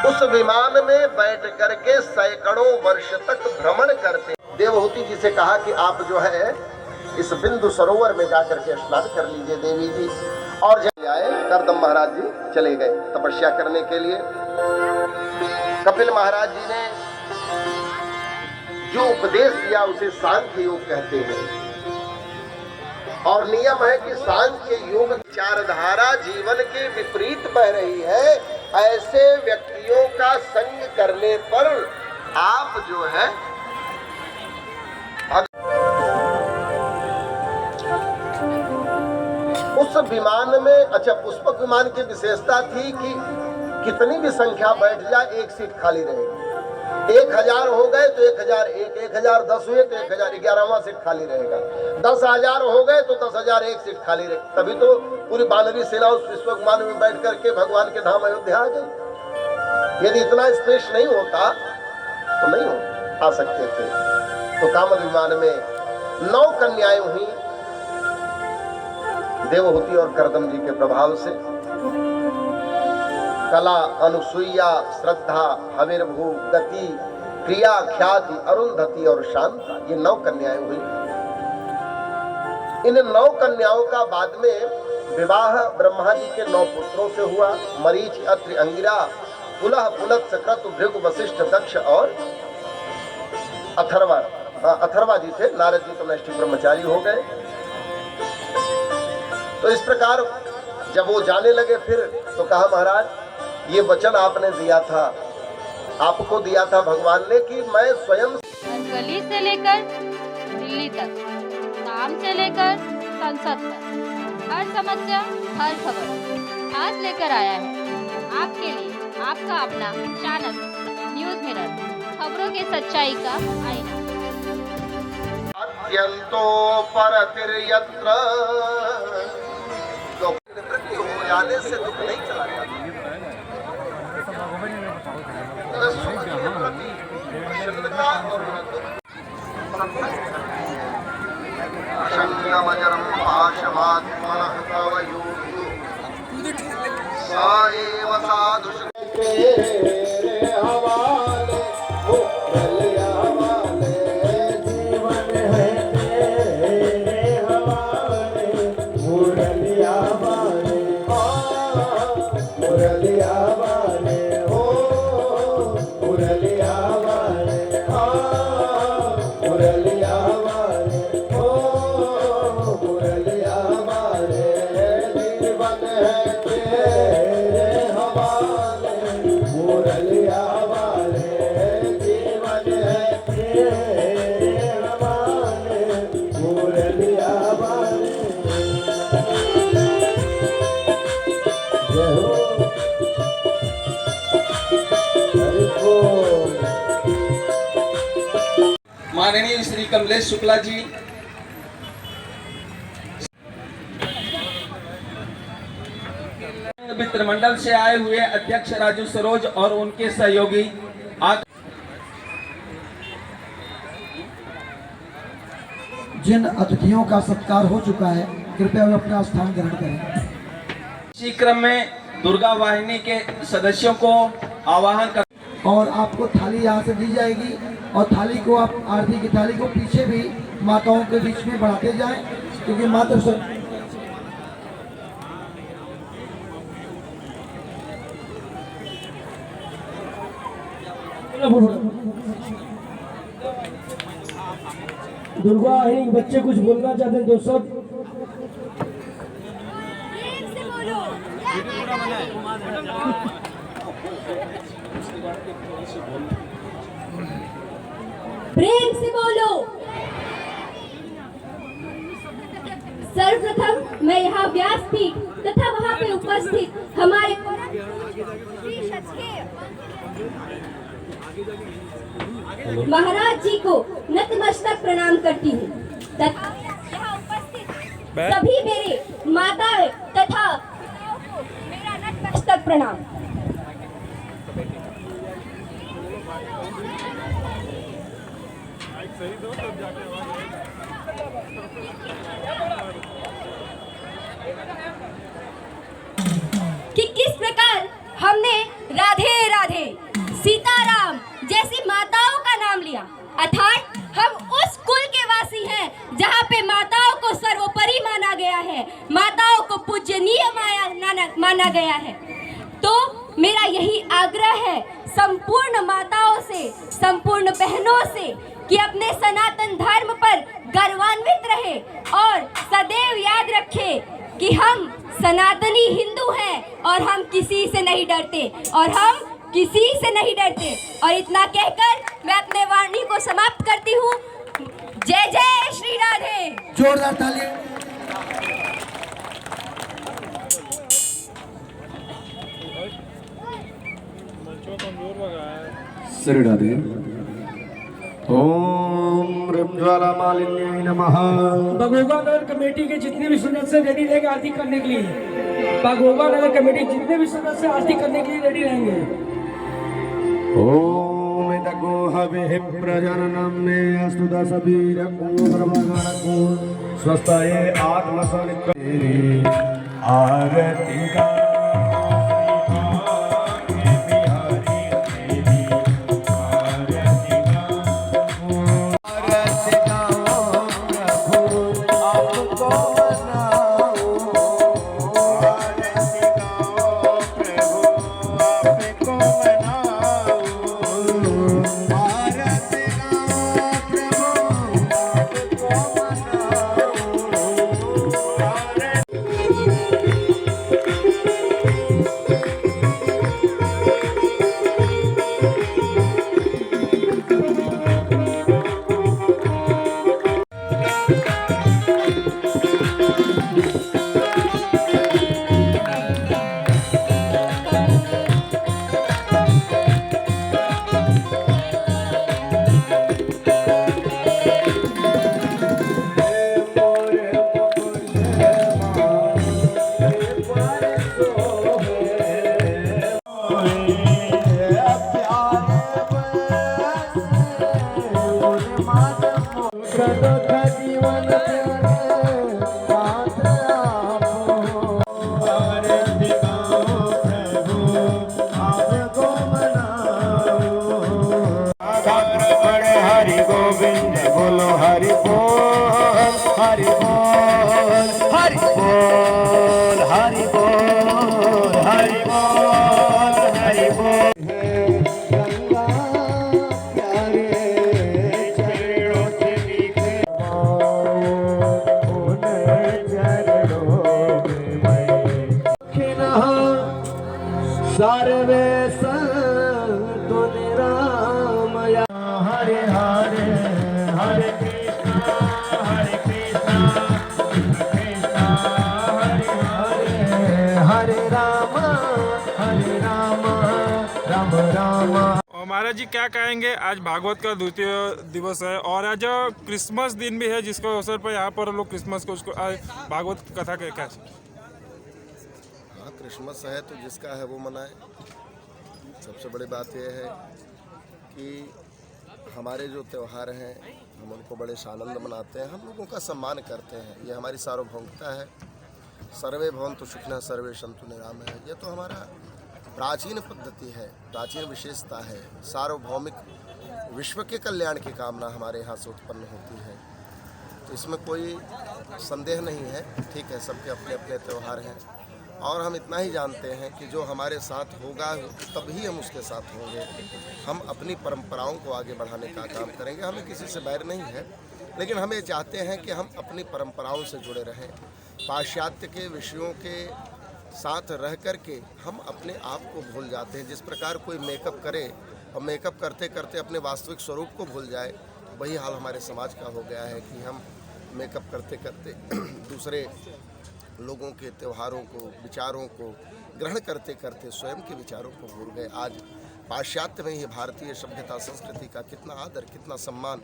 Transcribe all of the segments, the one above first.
उस विमान में बैठ करके सैकड़ों वर्ष तक भ्रमण करते। देवहूति जी से कहा कि आप जो है इस बिंदु सरोवर में जाकर के स्नान कर लीजिए देवी जी। और जब आए करदम महाराज जी चले गए तपस्या करने के लिए। कपिल महाराज जी ने जो उपदेश दिया उसे सांख्य योग कहते हैं। और नियम है कि सांख्य योग विचारधारा जीवन के विपरीत बह रही है, ऐसे व्यक्तियों का संग करने पर आप जो है उस विमान में। अच्छा, पुष्पक विमान की विशेषता थी कि कितनी भी संख्या बैठ जाए एक सीट खाली रहेगी। 1000 हो गए तो 1001, 1010 हुए तो 1011वां सीट खाली रहेगा। 10,000 हो गए तो 10,000 एक सीट खाली रहे। तभी तो पूरी बानरी सेना उस पुष्पक विमान में बैठ करके भगवान के धाम अयोध्या आ गई। यदि इतना स्पेस नहीं होता तो नहीं आ सकते थे। तो कामद विमान में 9 कन्याएं हुई देवहूति और करदम जी के प्रभाव से। कला, अनुसुईया, श्रद्धा, हविर्भू, गति, क्रिया, ख्याति, अरुंधति और शांता, ये 9 कन्याएं हुई। इन 9 कन्याओं का बाद में विवाह ब्रह्मा जी के 9 पुत्रों से हुआ। मरीच, अत्रि, अंगिरा, पुलह, पुलत्स, क्रतु, भृगु, वशिष्ठ, दक्ष और अथर्वा। अथर्वा जी थे, नारद जी तो नैष्ठिक ब्रह्मचारी हो गए। तो इस प्रकार जब वो जाने लगे फिर तो कहा महाराज ये वचन आपने दिया था, आपको दिया था भगवान ने कि मैं स्वयं गली से लेकर दिल्ली तक, शाम से लेकर संसद तक, हर समस्या हर खबर आज लेकर आया है आपके लिए आपका अपना चैनल न्यूज मिरर, खबरों की सच्चाई का आईना। अत्यंतो परतिर्यत्र, तो निवृत्ति हो जाने से दुख नहीं चला जाता। शंगमजरं पाशमात्मनः तव योगी सा एव साधुषु माननीय श्री कमलेश शुक्ला जी, मित्र मंडल से आए हुए अध्यक्ष राजू सरोज और उनके सहयोगी जिन अतिथियों का सत्कार हो चुका है कृपया वे अपना स्थान ग्रहण करें। इसी क्रम में दुर्गा वाहिनी के सदस्यों को आवाहन कर और आपको थाली यहाँ से दी जाएगी और थाली को आप आरती की थाली को पीछे भी माताओं के बीच में बढ़ाते जाएं, क्योंकि माता दुर्गा वाहिनी बच्चे कुछ बोलना चाहते हैं दोस्तों। प्रेम से बोलो। सर्वप्रथम मैं यहाँ व्यासपीठ तथा वहाँ पे उपस्थित हमारे महाराज जी को नतमस्तक प्रणाम करती हूँ तथा यहाँ उपस्थित सभी मेरे माता तथा मेरा नतमस्तक प्रणाम। कि किस प्रकार हमने राधे राधे अर्थात हम उस कुल के वासी हैं जहाँ पे माताओं को सर्वोपरि माना गया है, माताओं को पूजनीय माना गया है। तो मेरा यही आग्रह है संपूर्ण माताओं से, संपूर्ण बहनों से कि अपने सनातन धर्म पर गर्वान्वित रहे और सदैव याद रखे कि हम सनातनी हिंदू हैं और हम किसी से नहीं डरते और हम किसी से नहीं डरते। और इतना कहकर मैं अपने वाणी को समाप्त करती हूँ। जय जय श्री राधे। जोरदार ताली। श्री राधे। ओम ह्रीं ज्वाला मालिन्याय नमः। बागोगा नगर कमेटी के जितने भी सदस्य रेडी रहेंगे आरती करने के लिए। बागोगा नगर कमेटी जितने भी सदस्य आरती करने के लिए रेडी रहेंगे। ओम इदगो हविः प्रजननं मे अस्तु दशवीरकुं सर्वगणकुं स्वस्थाय आत्मसंनिग्धे आरति का हरि गोविंद बोलो हरि बोल हरि बोल हरि बोल हरि बोल हरि बोल हरि बोल। गंगा प्यारे चरणों से दिखे उन चरणों में सर्वे संतो निरामया। हरे हरे हरे कृष्णा कृष्णा हरे हरे हरे राम राम राम। और महाराज जी क्या कहेंगे, आज भागवत का द्वितीय दिवस है और आज क्रिसमस दिन भी है जिसके अवसर पर यहाँ पर लोग क्रिसमस को उसको भागवत कथा के क्या। हाँ, क्रिसमस है तो जिसका है वो मनाए। सबसे बड़ी बात यह है कि हमारे जो त्यौहार हैं हम उनको बड़े आनंद मनाते हैं, हम लोगों का सम्मान करते हैं। ये हमारी सार्वभौमिकता है। सर्वे भवन्तु सुखिनः सर्वे सन्तु निरामयः। ये तो हमारा प्राचीन पद्धति है, प्राचीन विशेषता है। सार्वभौमिक विश्व के कल्याण की कामना हमारे यहाँ से उत्पन्न होती है, तो इसमें कोई संदेह नहीं है। ठीक है, सबके अपने अपने त्यौहार हैं और हम इतना ही जानते हैं कि जो हमारे साथ होगा तभी हम उसके साथ होंगे। हम अपनी परंपराओं को आगे बढ़ाने का काम करेंगे। हमें किसी से बैर नहीं है, लेकिन हम ये चाहते हैं कि हम अपनी परंपराओं से जुड़े रहें। पाश्चात्य के विषयों के साथ रह कर के हम अपने आप को भूल जाते हैं। जिस प्रकार कोई मेकअप करे और मेकअप करते करते अपने वास्तविक स्वरूप को भूल जाए, वही हाल हमारे समाज का हो गया है कि हम मेकअप करते करते दूसरे लोगों के त्योहारों को, विचारों को ग्रहण करते करते स्वयं के विचारों को भूल गए। आज पाश्चात्य में ही भारतीय सभ्यता संस्कृति का कितना आदर, कितना सम्मान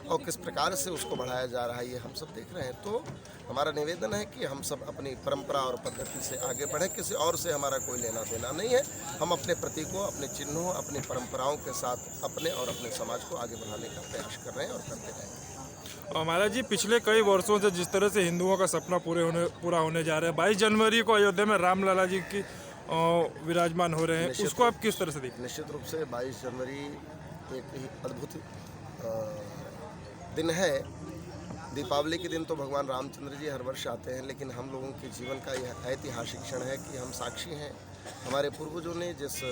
और किस प्रकार से उसको बढ़ाया जा रहा है, ये हम सब देख रहे हैं। तो हमारा निवेदन है कि हम सब अपनी परंपरा और पद्धति से आगे बढ़ें। किसी और से हमारा कोई लेना देना नहीं है। हम अपने प्रतीकों, अपने चिन्हों, अपनी परंपराओं के साथ अपने और अपने समाज को आगे बढ़ाने का प्रयास कर रहे हैं और करते रहेंगे। और महाराज जी, पिछले कई वर्षों से जिस तरह से हिंदुओं का सपना पूरा होने जा रहा है, 22 जनवरी को अयोध्या में रामलला जी की विराजमान हो रहे हैं, उसको आप किस तरह से देखते हैं? निश्चित रूप से 22 जनवरी एक ही अद्भुत दिन है। दीपावली के दिन तो भगवान रामचंद्र जी हर वर्ष आते हैं, लेकिन हम लोगों के जीवन का यह ऐतिहासिक क्षण है कि हम साक्षी हैं हमारे पूर्वजों ने जिस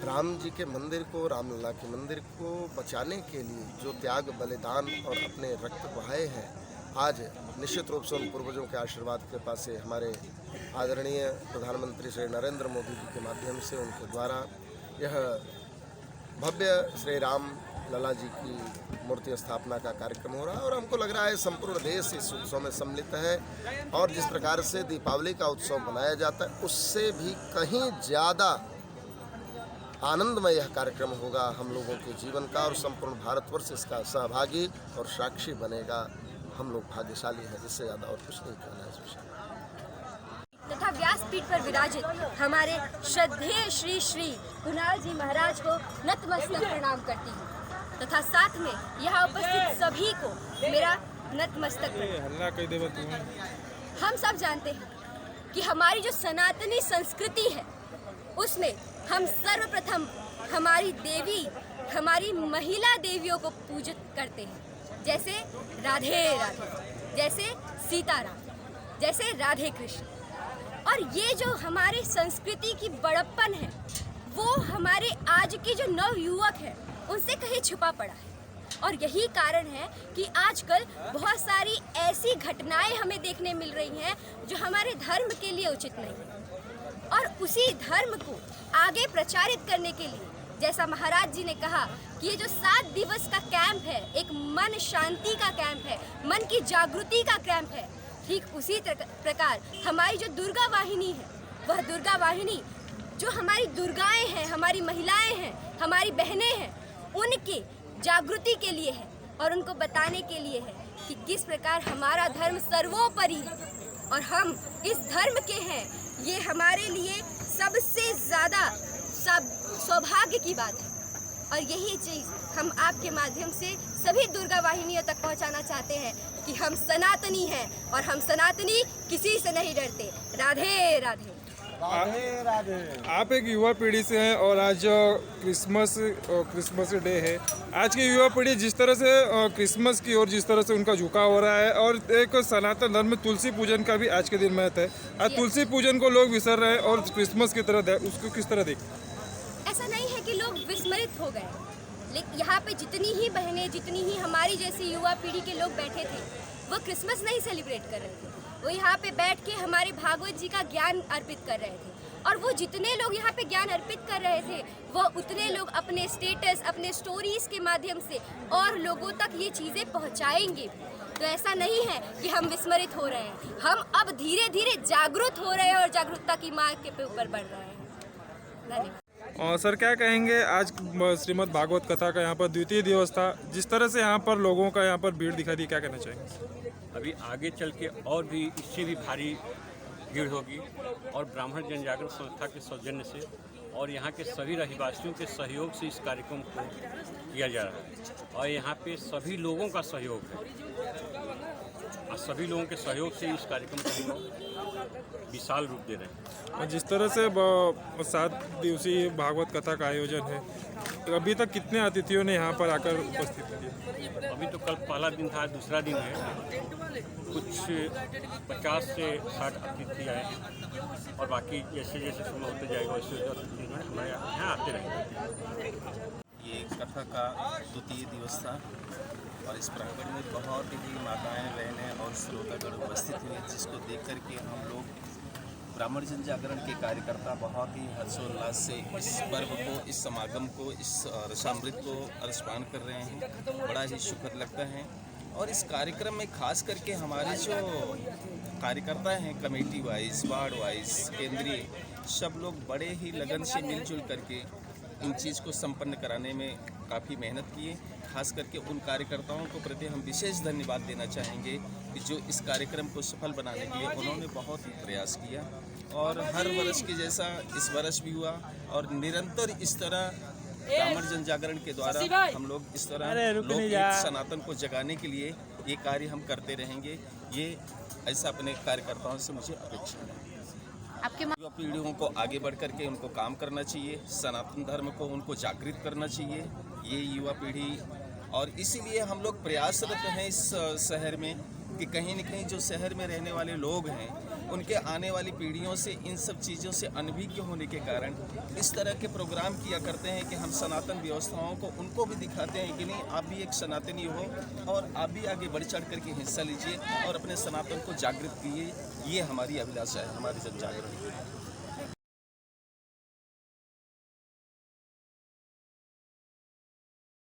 राम जी के मंदिर को, रामलला के मंदिर को बचाने के लिए जो त्याग बलिदान और अपने रक्त बहाए हैं, आज निश्चित रूप से उन पूर्वजों के आशीर्वाद के पास से हमारे आदरणीय प्रधानमंत्री श्री नरेंद्र मोदी जी के माध्यम से उनके द्वारा यह भव्य श्री राम लला जी की मूर्ति स्थापना का कार्यक्रम हो रहा है। और हमको लग रहा है संपूर्ण देश इस उत्सव में सम्मिलित है और जिस प्रकार से दीपावली का उत्सव मनाया जाता है उससे भी कहीं ज़्यादा आनंदमय यह कार्यक्रम होगा हम लोगों के जीवन का, और संपूर्ण भारतवर्ष इसका सहभागी और साक्षी बनेगा। हम लोग भाग्यशाली हैं, इससे ज़्यादा और कुछ नहीं कहना है इस विषय में। तथा व्यासपीठ पर विराजित हमारे श्रद्धेय श्री श्री कुणाल जी महाराज को नतमस्तक प्रणाम करती हूँ तथा साथ में यहाँ उपस्थित सभी को मेरा नतमस्तक प्रणाम। हम सब जानते हैं कि हमारी जो सनातनी संस्कृति है उसमें हम सर्वप्रथम हमारी देवी, हमारी महिला देवियों को पूजित करते हैं, जैसे राधे राधे, जैसे सीताराम, जैसे राधे कृष्ण। और ये जो हमारे संस्कृति की बड़प्पन है वो हमारे आज के जो नव युवक हैं उनसे कहीं छुपा पड़ा है। और यही कारण है कि आजकल बहुत सारी ऐसी घटनाएं हमें देखने मिल रही हैं जो हमारे धर्म के लिए उचित नहीं है। और उसी धर्म को आगे प्रचारित करने के लिए, जैसा महाराज जी ने कहा कि ये जो 7 दिवस का कैंप है, एक मन शांति का कैंप है, मन की जागृति का कैंप है, ठीक उसी प्रकार हमारी जो दुर्गा वाहिनी है, वह दुर्गा वाहिनी जो हमारी दुर्गाएं हैं, हमारी महिलाएं हैं, हमारी बहनें हैं, उनकी जागृति के लिए है और उनको बताने के लिए है कि किस प्रकार हमारा धर्म सर्वोपरि है और हम इस धर्म के हैं। ये हमारे लिए सबसे ज़्यादा सौभाग्य की बात है और यही चीज़ हम आपके माध्यम से सभी दुर्गा वाहिनियों तक पहुंचाना चाहते हैं कि हम सनातनी हैं और हम सनातनी किसी से नहीं डरते। राधे राधे। राधे राधे। आप एक युवा पीढ़ी से हैं और आज क्रिसमस डे है। आज की युवा पीढ़ी जिस तरह से क्रिसमस की ओर जिस तरह से उनका झुकाव हो रहा है और एक सनातन धर्म में तुलसी पूजन का भी आज के दिन महत्व है। आज तुलसी पूजन को लोग विसर रहे हैं और क्रिसमस की तरह उसको किस तरह देख? ऐसा नहीं है कि लोग विस्मरित हो गए, लेकिन यहाँ पे जितनी ही बहनें, जितनी ही हमारी जैसी युवा पीढ़ी के लोग बैठे थे वो क्रिसमस नहीं सेलिब्रेट कर रहे थे। वो यहाँ पे बैठ के हमारे भागवत जी का ज्ञान अर्पित कर रहे थे और वो जितने लोग यहाँ पे ज्ञान अर्पित कर रहे थे वो उतने लोग अपने स्टेटस, अपने स्टोरीज के माध्यम से और लोगों तक ये चीज़ें पहुँचाएंगे। तो ऐसा नहीं है कि हम विस्मरित हो रहे हैं, हम अब धीरे धीरे जागरूक हो रहे हैं और जागरूकता की मार्ग के ऊपर बढ़ रहे हैं। धन्यवाद। और सर क्या कहेंगे, आज श्रीमद् भागवत कथा का यहाँ पर द्वितीय दिवस था, जिस तरह से यहाँ पर लोगों का यहाँ पर भीड़ दिखाई दी, क्या कहना चाहेंगे? अभी आगे चल के और भी इससे भी भारी भीड़ होगी और ब्राह्मण जनजागरण संस्था के सौजन्य से और यहाँ के सभी रहवासियों के सहयोग से इस कार्यक्रम को किया जा रहा है और यहाँ पे सभी लोगों का सहयोग है और सभी लोगों के सहयोग से इस कार्यक्रम को हम लोग विशाल रूप दे रहे हैं। और जिस तरह से 7 दिवसीय भागवत कथा का आयोजन है, अभी तक कितने अतिथियों ने यहाँ पर आकर उपस्थित किया? अभी तो कल पहला दिन था, दूसरा दिन है, कुछ 50 से 60 अतिथि आए हैं और बाकी जैसे जैसे समय होते जाएगा वैसे अतिथि जो है हमारे यहाँ आते रहेंगे। ये कथा का द्वितीय दिवस था और इस प्रांगण में बहुत ही माताएं, बहनें और श्रोतागण उपस्थित हुए, जिसको देख कर के हम लोग ब्राह्मण जन जागरण के कार्यकर्ता बहुत ही हर्षोल्लास से इस पर्व को, इस समागम को, इस रसामृत को अर्पण कर रहे हैं। बड़ा ही सुखद लगता है और इस कार्यक्रम में खास करके हमारे जो कार्यकर्ता हैं, कमेटी वाइज, वार्ड वाइज, केंद्रीय, सब लोग बड़े ही लगन से मिलजुल करके इन चीज़ को संपन्न कराने में काफ़ी मेहनत किए। खास करके उन कार्यकर्ताओं को प्रति हम विशेष धन्यवाद देना चाहेंगे कि जो इस कार्यक्रम को सफल बनाने के लिए उन्होंने बहुत ही प्रयास किया और हर वर्ष के जैसा इस वर्ष भी हुआ और निरंतर इस तरह ब्राह्मण जन जागरण के द्वारा हम लोग इस तरह लोकगीत सनातन को जगाने के लिए ये कार्य हम करते रहेंगे। ये ऐसा अपने कार्यकर्ताओं से मुझे अपेक्षा है। युवा पीढ़ियों को आगे बढ़ करके उनको काम करना चाहिए, सनातन धर्म को उनको जागृत करना चाहिए। ये युवा पीढ़ी और इसीलिए हम लोग प्रयासरत हैं इस शहर में कि कहीं न कहीं जो शहर में रहने वाले लोग हैं उनके आने वाली पीढ़ियों से इन सब चीज़ों से अनभिज्ञ होने के कारण इस तरह के प्रोग्राम किया करते हैं कि हम सनातन व्यवस्थाओं को उनको भी दिखाते हैं कि नहीं, आप भी एक सनातनी हो और आप भी आगे बढ़ चढ़ करके हिस्सा लीजिए और अपने सनातन को जागृत कीजिए। ये हमारी अभिलाषा है, हमारी जन जागरण की।